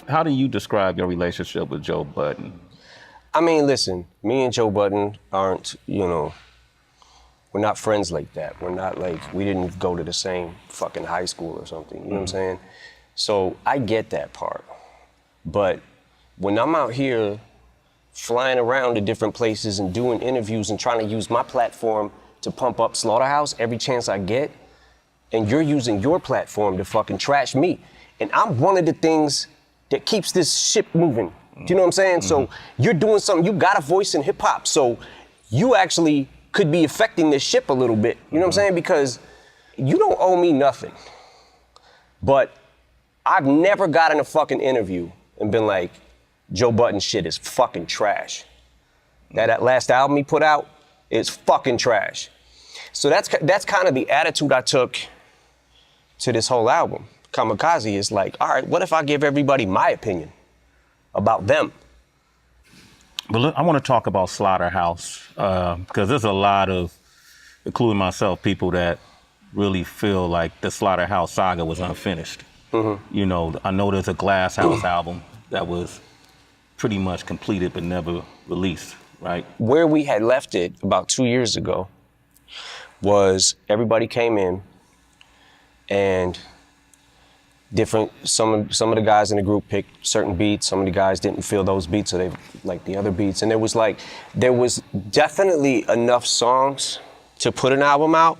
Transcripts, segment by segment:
How do you describe your relationship with Joe Budden? I mean, listen, me and Joe Budden aren't, we're not friends like that. We're not like, we didn't go to the same fucking high school or something, you know what I'm saying? So I get that part. But when I'm out here flying around to different places and doing interviews and trying to use my platform to pump up Slaughterhouse every chance I get, and you're using your platform to fucking trash me, and I'm one of the things that keeps this ship moving. Do you know what I'm saying? So you're doing something, you got a voice in hip hop, so you actually could be affecting this ship a little bit. You know what I'm saying? Because you don't owe me nothing. But I've never gotten a fucking interview and been like, Joe Budden's shit is fucking trash. That last album he put out is fucking trash. So that's kind of the attitude I took to this whole album. Kamikaze is like, all right, what if I give everybody my opinion about them? But look, I want to talk about Slaughterhouse because there's a lot of, including myself, people that really feel like the Slaughterhouse saga was unfinished. You know, I know there's a Glass House album that was pretty much completed but never released, right? Where we had left it about 2 years ago was everybody came in and some of the guys in the group picked certain beats. Some of the guys didn't feel those beats, so they liked the other beats. And there was definitely enough songs to put an album out,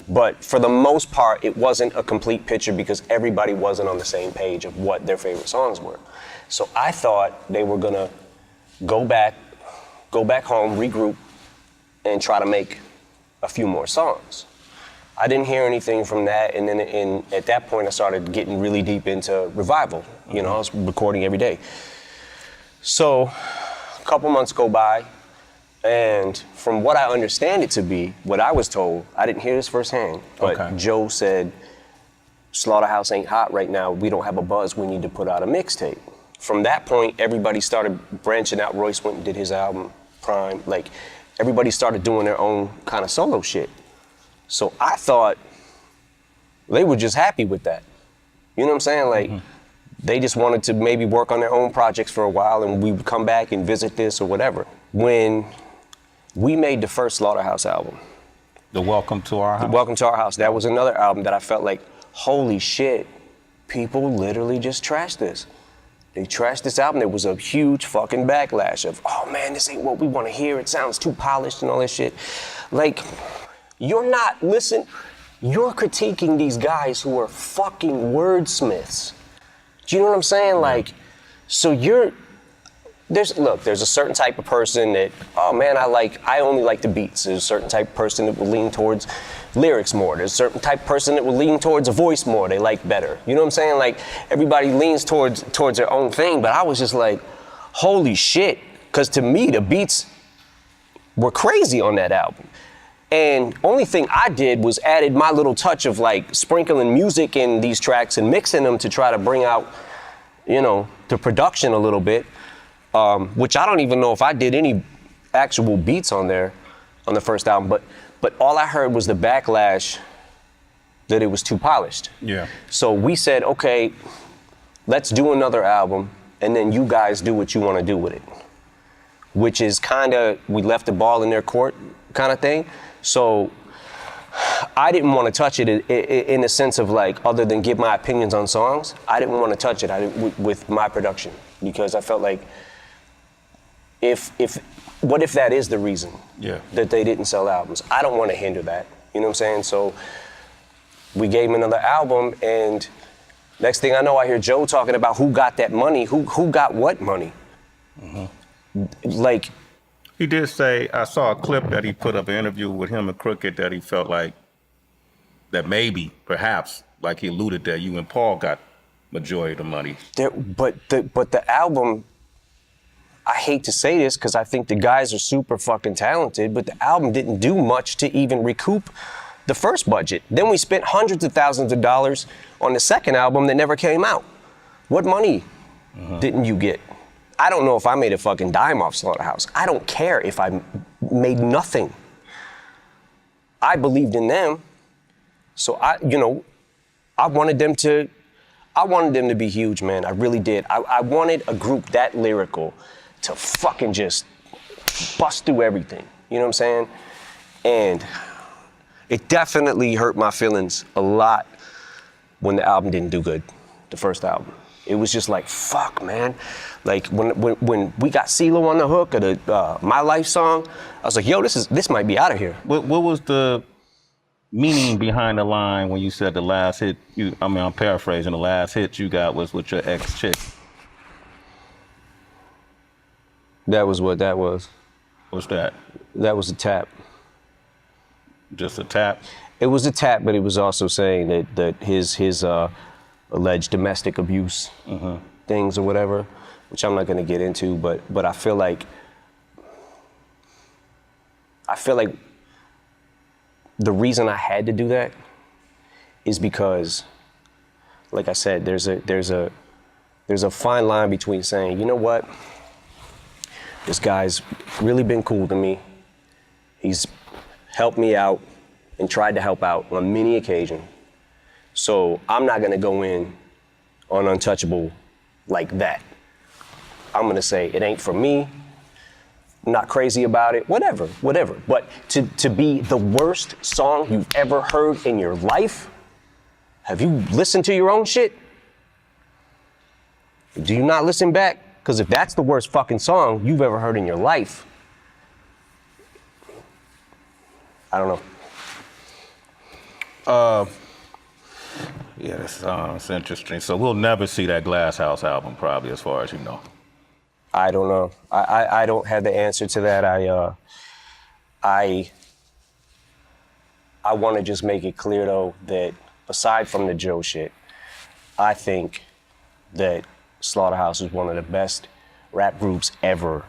but for the most part, it wasn't a complete picture because everybody wasn't on the same page of what their favorite songs were. So I thought they were gonna go back home, regroup, and try to make a few more songs. I didn't hear anything from that, and then at that point I started getting really deep into Revival. I was recording every day. So a couple months go by, and from what I understand it to be, what I was told, I didn't hear this firsthand, but Joe said, Slaughterhouse ain't hot right now, we don't have a buzz, we need to put out a mixtape. From that point, everybody started branching out. Royce went and did his album, Prime. Like, everybody started doing their own kind of solo shit. So I thought they were just happy with that. You know what I'm saying? Like, they just wanted to maybe work on their own projects for a while and we would come back and visit this or whatever. When we made the first Slaughterhouse album. The Welcome to Our House? Welcome to Our House. That was another album that I felt like, holy shit, people literally just trashed this. They trashed this album. There was a huge fucking backlash of, oh man, this ain't what we want to hear. It sounds too polished and all this shit. Like, you're critiquing these guys who are fucking wordsmiths. Do you know what I'm saying? Like, so there's a certain type of person that, oh man, I only like the beats. There's a certain type of person that will lean towards lyrics more. There's a certain type of person that will lean towards a voice more. They like better. You know what I'm saying? Like, everybody leans towards their own thing, but I was just like, holy shit. Because to me, the beats were crazy on that album. And only thing I did was added my little touch of like sprinkling music in these tracks and mixing them to try to bring out, the production a little bit. Which I don't even know if I did any actual beats on there on the first album, but all I heard was the backlash that it was too polished. Yeah. So we said, okay, let's do another album and then you guys do what you want to do with it. Which is we left the ball in their court kind of thing. So I didn't want to touch it in the sense of like, other than give my opinions on songs, I didn't want to touch it with my production because I felt like, what if that is the reason that they didn't sell albums? I don't want to hinder that, you know what I'm saying? So we gave him another album, and next thing I know, I hear Joe talking about who got that money, who got what money. Like, he did say, I saw a clip that he put up, an interview with him and Crooked, that he felt like that maybe, perhaps, like he alluded that you and Paul got majority of the money. But the album, I hate to say this because I think the guys are super fucking talented, but the album didn't do much to even recoup the first budget. Then we spent hundreds of thousands of dollars on the second album that never came out. What money didn't you get? I don't know if I made a fucking dime off Slaughterhouse. I don't care if I made nothing. I believed in them. So I wanted them to I wanted them to be huge, man. I really did. I wanted a group that lyrical to fucking just bust through everything. You know what I'm saying? And it definitely hurt my feelings a lot when the album didn't do good, the first album. It was just like, fuck, man. Like when we got CeeLo on the hook of the My Life song, I was like, yo, this might be out of here. What was the meaning behind the line when you said the last hit? I'm paraphrasing. The last hit you got was with your ex-chick. That was what that was. What's that? That was a tap. Just a tap? It was a tap, but he was also saying that his alleged domestic abuse things or whatever, which I'm not gonna get into, but I feel like the reason I had to do that is because, like I said, there's a fine line between saying, you know what, this guy's really been cool to me. He's helped me out and tried to help out on many occasions. So I'm not gonna go in on Untouchable like that. I'm gonna say it ain't for me, I'm not crazy about it, whatever. But to be the worst song you've ever heard in your life, have you listened to your own shit? Do you not listen back? Because if that's the worst fucking song you've ever heard in your life, I don't know. Yeah, that's interesting. So we'll never see that Glass House album, probably, as far as you know. I don't know. I don't have the answer to that. I want to just make it clear, though, that aside from the Joe shit, I think that Slaughterhouse is one of the best rap groups ever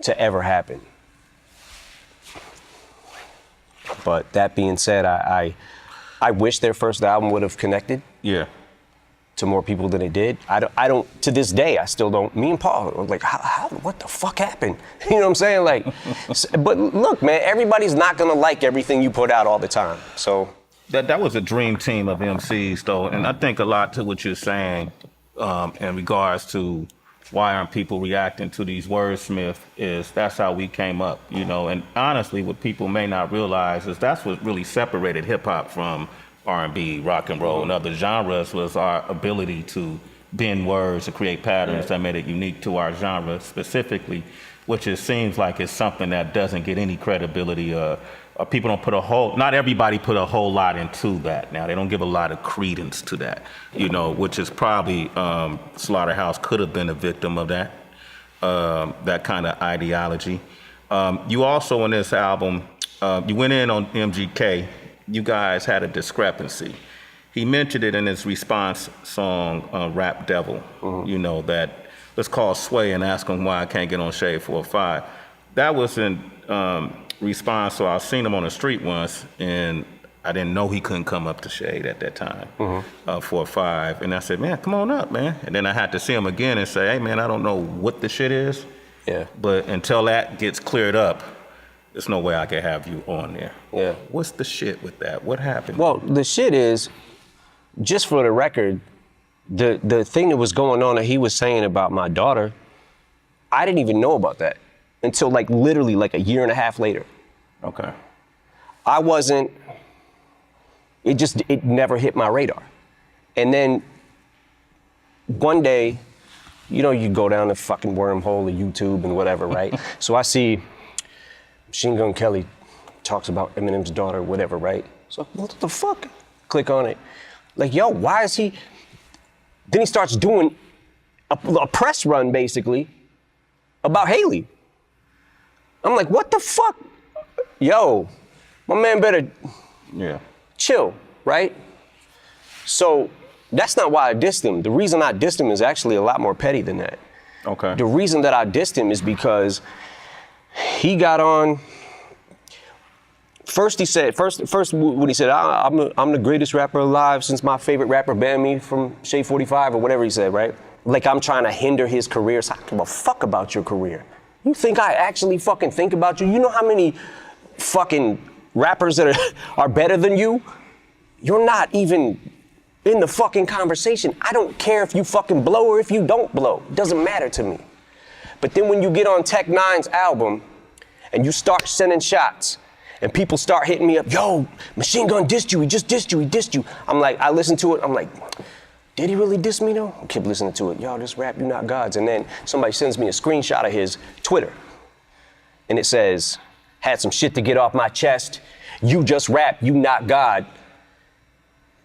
to ever happen. But that being said, I wish their first album would have connected. Yeah. To more people than it did. I don't, to this day, I still don't. Me and Paul are like, what the fuck happened? You know what I'm saying? Like, but look, man, everybody's not gonna like everything you put out all the time, so. That was a dream team of MCs, though, and I think a lot to what you're saying in regards to why aren't people reacting to these wordsmiths is that's how we came up, you know, and honestly, what people may not realize is that's what really separated hip-hop from R&B, rock and roll, and other genres was our ability to bend words to create patterns that made it unique to our genre specifically, which it seems like it's something that doesn't get any credibility. People don't not everybody put a whole lot into that. Now, they don't give a lot of credence to that, you know, which is probably Slaughterhouse could have been a victim of that kind of ideology. You also, in this album, you went in on MGK. You guys had a discrepancy. He mentioned it in his response song, Rap Devil, you know, that let's call Sway and ask him why I can't get on Shade 4-5. That was in response, so I seen him on the street once, and I didn't know he couldn't come up to Shade at that time, 4-5. And I said, man, come on up, man. And then I had to see him again and say, hey, man, I don't know what the shit is, but until that gets cleared up, there's no way I can have you on there. Yeah. What's the shit with that? What happened? Well, the shit is, just for the record, the thing that was going on that he was saying about my daughter, I didn't even know about that until like literally like a year and a half later. Okay. It never hit my radar. And then one day, you know, you go down the fucking wormhole of YouTube and whatever, right? So I see Machine Gun Kelly talks about Eminem's daughter, whatever, right? So what the fuck? Click on it. Like, yo, why is he? Then he starts doing a press run, basically, about Haley. I'm like, what the fuck? Yo, my man better chill, right? So that's not why I dissed him. The reason I dissed him is actually a lot more petty than that. Okay. The reason that I dissed him is because he got on. First when he said, I'm the greatest rapper alive since my favorite rapper banned me from Shade 45 or whatever he said, right? Like I'm trying to hinder his career. So I don't give a fuck about your career. You think I actually fucking think about you? You know how many fucking rappers that are better than you? You're not even in the fucking conversation. I don't care if you fucking blow or if you don't blow. It doesn't matter to me. But then when you get on Tech Nine's album and you start sending shots and people start hitting me up, yo, Machine Gun dissed you, he just dissed you, he dissed you. I'm like, I listen to it, I'm like, did he really diss me though? I keep listening to it. Y'all just rap, you not gods. And then somebody sends me a screenshot of his Twitter. And it says, had some shit to get off my chest. You just rap, you not God.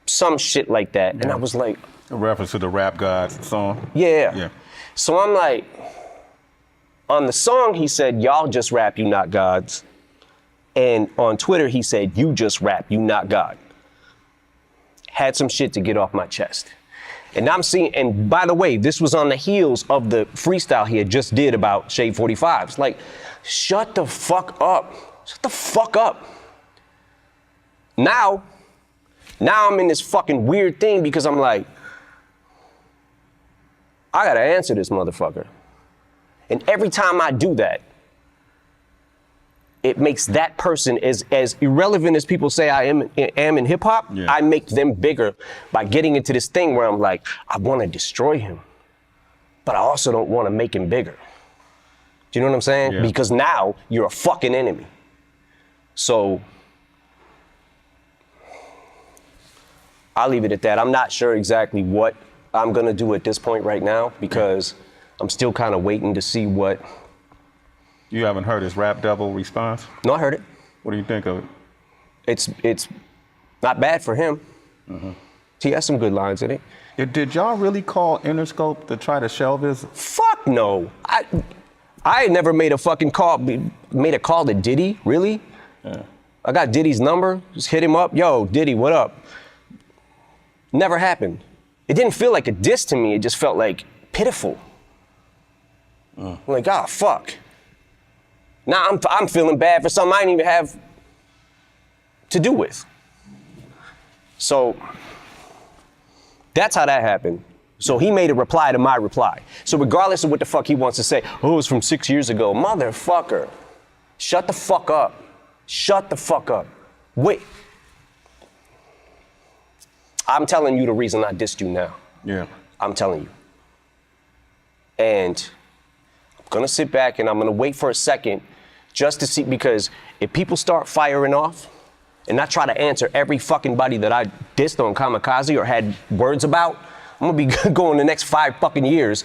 Some shit like that. Yeah. And I was like. A reference to the Rap God song? Yeah. So I'm like, on the song he said, y'all just rap, you not gods. And on Twitter he said, you just rap, you not God. Had some shit to get off my chest. And I'm seeing, and by the way, this was on the heels of the freestyle he had just did about Shade 45. It's like, shut the fuck up. Shut the fuck up. Now I'm in this fucking weird thing because I'm like, I gotta answer this motherfucker. And every time I do that, it makes that person as irrelevant as people say I am in hip hop. Yeah. I make them bigger by getting into this thing where I'm like, I want to destroy him, but I also don't want to make him bigger. Do you know what I'm saying? Yeah. Because now you're a fucking enemy. So I'll leave it at that. I'm not sure exactly what I'm gonna do at this point right now because I'm still kind of waiting to see what. You haven't heard his Rap Devil response? No, I heard it. What do you think of it? It's not bad for him. Mm-hmm. He has some good lines in it. Did y'all really call Interscope to try to shelve his? Fuck no. I never made a fucking call, made a call to Diddy, really? Yeah. I got Diddy's number, just hit him up. Yo, Diddy, what up? Never happened. It didn't feel like a diss to me, it just felt like pitiful. I'm like, oh, fuck. Now I'm feeling bad for something I didn't even have to do with. So that's how that happened. So he made a reply to my reply. So regardless of what the fuck he wants to say, oh, it's from 6 years ago. Motherfucker, shut the fuck up. Shut the fuck up. Wait. I'm telling you the reason I dissed you now. Yeah. I'm telling you. And I'm gonna sit back and I'm gonna wait for a second just to see, because if people start firing off and I try to answer every fucking body that I dissed on Kamikaze or had words about, I'm gonna be going the next 5 fucking years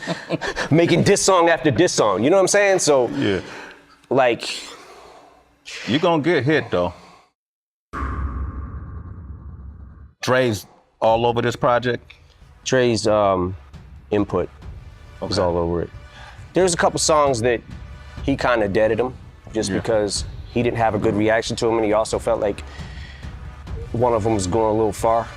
making diss song after diss song. You know what I'm saying? So, yeah. Like. You're gonna get hit though. Dre's all over this project? Dre's input was all over it. There's a couple songs that he kind of deaded them just because he didn't have a good reaction to them, and he also felt like one of them was going a little far.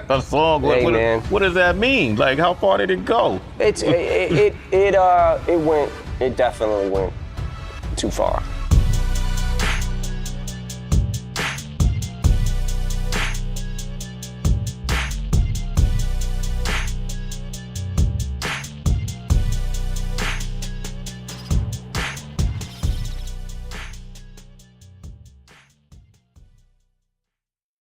A song? Hey, man. What does that mean? Like, how far did it go? It definitely went too far.